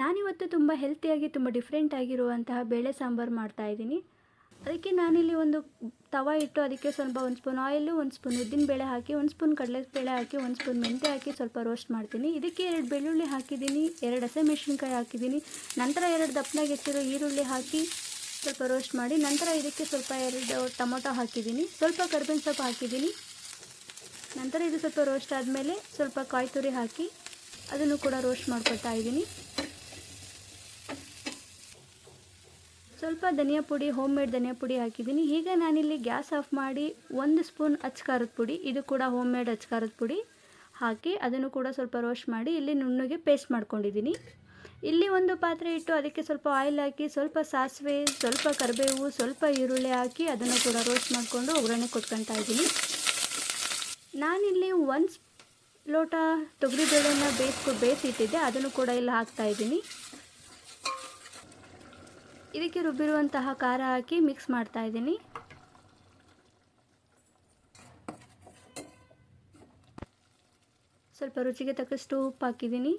ನಾನಿವತ್ತು ತುಂಬ ಹೆಲ್ತಿಯಾಗಿ ತುಂಬ ಡಿಫ್ರೆಂಟ್ ಆಗಿರುವಂತಹ ಬೇಳೆ ಸಾಂಬಾರು ಮಾಡ್ತಾಯಿದ್ದೀನಿ. ಅದಕ್ಕೆ ನಾನಿಲ್ಲಿ ಒಂದು ತವ ಇಟ್ಟು ಅದಕ್ಕೆ ಸ್ವಲ್ಪ ಒಂದು ಸ್ಪೂನ್ ಆಯಿಲು, ಒಂದು ಸ್ಪೂನ್ ಉದ್ದಿನಬೇಳೆ ಹಾಕಿ, ಒಂದು ಸ್ಪೂನ್ ಕಡಲೆಬೇಳೆ ಹಾಕಿ, ಒಂದು ಸ್ಪೂನ್ ಮೆಂತ್ಯ ಹಾಕಿ ಸ್ವಲ್ಪ ರೋಸ್ಟ್ ಮಾಡ್ತೀನಿ. ಇದಕ್ಕೆ 2 ಬೆಳ್ಳುಳ್ಳಿ ಹಾಕಿದ್ದೀನಿ, 2 ಹಸಿಮೆಣಸಿನ್ಕಾಯಿ ಹಾಕಿದ್ದೀನಿ. ನಂತರ 2 ದಪ್ಪನಾಗಿ ಹೆಚ್ಚಿರೋ ಈರುಳ್ಳಿ ಹಾಕಿ ಸ್ವಲ್ಪ ರೋಸ್ಟ್ ಮಾಡಿ, ನಂತರ ಇದಕ್ಕೆ ಸ್ವಲ್ಪ 2 ಟೊಮೊಟೊ ಹಾಕಿದ್ದೀನಿ, ಸ್ವಲ್ಪ ಕರಿಬೇವಿನ ಸೊಪ್ಪು ಹಾಕಿದ್ದೀನಿ. ನಂತರ ಇದು ಸ್ವಲ್ಪ ರೋಸ್ಟ್ ಆದಮೇಲೆ ಸ್ವಲ್ಪ ಕಾಯಿ ತುರಿ ಹಾಕಿ ಅದನ್ನು ಕೂಡ ರೋಸ್ಟ್ ಮಾಡ್ಕೊತಾ ಇದ್ದೀನಿ. ಸ್ವಲ್ಪ ಧನಿಯಾ ಪುಡಿ, ಹೋಮ್ ಮೇಡ್ ಧನಿಯಾ ಪುಡಿ ಹಾಕಿದ್ದೀನಿ. ಈಗ ನಾನಿಲ್ಲಿ ಗ್ಯಾಸ್ ಆಫ್ ಮಾಡಿ 1 ಸ್ಪೂನ್ ಅಚ್ಕಾರದ ಪುಡಿ, ಇದು ಕೂಡ ಹೋಮ್ ಮೇಡ್ ಅಚ್ಕಾರದ ಪುಡಿ ಹಾಕಿ ಅದನ್ನು ಕೂಡ ಸ್ವಲ್ಪ ರೋಸ್ಟ್ ಮಾಡಿ ಇಲ್ಲಿ ನುಣ್ಣಗೆ ಪೇಸ್ಟ್ ಮಾಡ್ಕೊಂಡಿದ್ದೀನಿ. ಇಲ್ಲಿ ಒಂದು ಪಾತ್ರೆ ಇಟ್ಟು ಅದಕ್ಕೆ ಸ್ವಲ್ಪ ಆಯಿಲ್ ಹಾಕಿ, ಸ್ವಲ್ಪ ಸಾಸಿವೆ, ಸ್ವಲ್ಪ ಕರಿಬೇವು, ಸ್ವಲ್ಪ ಈರುಳ್ಳಿ ಹಾಕಿ ಅದನ್ನು ಕೂಡ ರೋಸ್ಟ್ ಮಾಡಿಕೊಂಡು ಒಗ್ಗರಣೆ ಕೊಟ್ಕೊತಾ ಇದ್ದೀನಿ. ನಾನಿಲ್ಲಿ 1 ಲೋಟ ತೊಗರಿಬೇಳೆನ ಬೇಯಿಸಿಟ್ಟಿದ್ದೆ, ಅದನ್ನು ಕೂಡ ಇಲ್ಲಿ ಹಾಕ್ತಾಯಿದ್ದೀನಿ. ಇದಕ್ಕೆ ರುಬ್ಬಿರುವಂತಹ ಖಾರ ಹಾಕಿ ಮಿಕ್ಸ್ ಮಾಡ್ತಾ ಇದ್ದೀನಿ. ಸ್ವಲ್ಪ ರುಚಿಗೆ ತಕ್ಕಷ್ಟು ಉಪ್ಪು ಹಾಕಿದ್ದೀನಿ.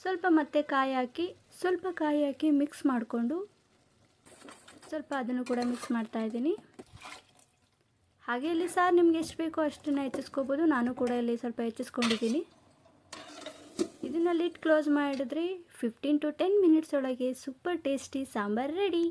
ಸ್ವಲ್ಪ ಮತ್ತೆ ಕಾಯಿ ಹಾಕಿ ಮಿಕ್ಸ್ ಮಾಡಿಕೊಂಡು ಸ್ವಲ್ಪ ಅದನ್ನು ಕೂಡ ಮಿಕ್ಸ್ ಮಾಡ್ತಾ ಇದ್ದೀನಿ. ಹಾಗೆ ಇಲ್ಲಿ ಸಾರು ನಿಮಗೆ ಎಷ್ಟು ಬೇಕೋ ಅಷ್ಟನ್ನು ಹೆಚ್ಚಿಸ್ಕೋಬೋದು. ನಾನು ಕೂಡ ಇಲ್ಲಿ ಸ್ವಲ್ಪ ಹೆಚ್ಚಿಸ್ಕೊಂಡಿದ್ದೀನಿ. ಇದನ್ನು ಲಿಡ್ ಕ್ಲೋಸ್ ಮಾಡಿದ್ರೆ 15 to 10 ಮಿನಿಟ್ಸ್ ಒಳಗೆ ಸೂಪರ್ ಟೇಸ್ಟಿ ಸಾಂಬಾರು ರೆಡಿ.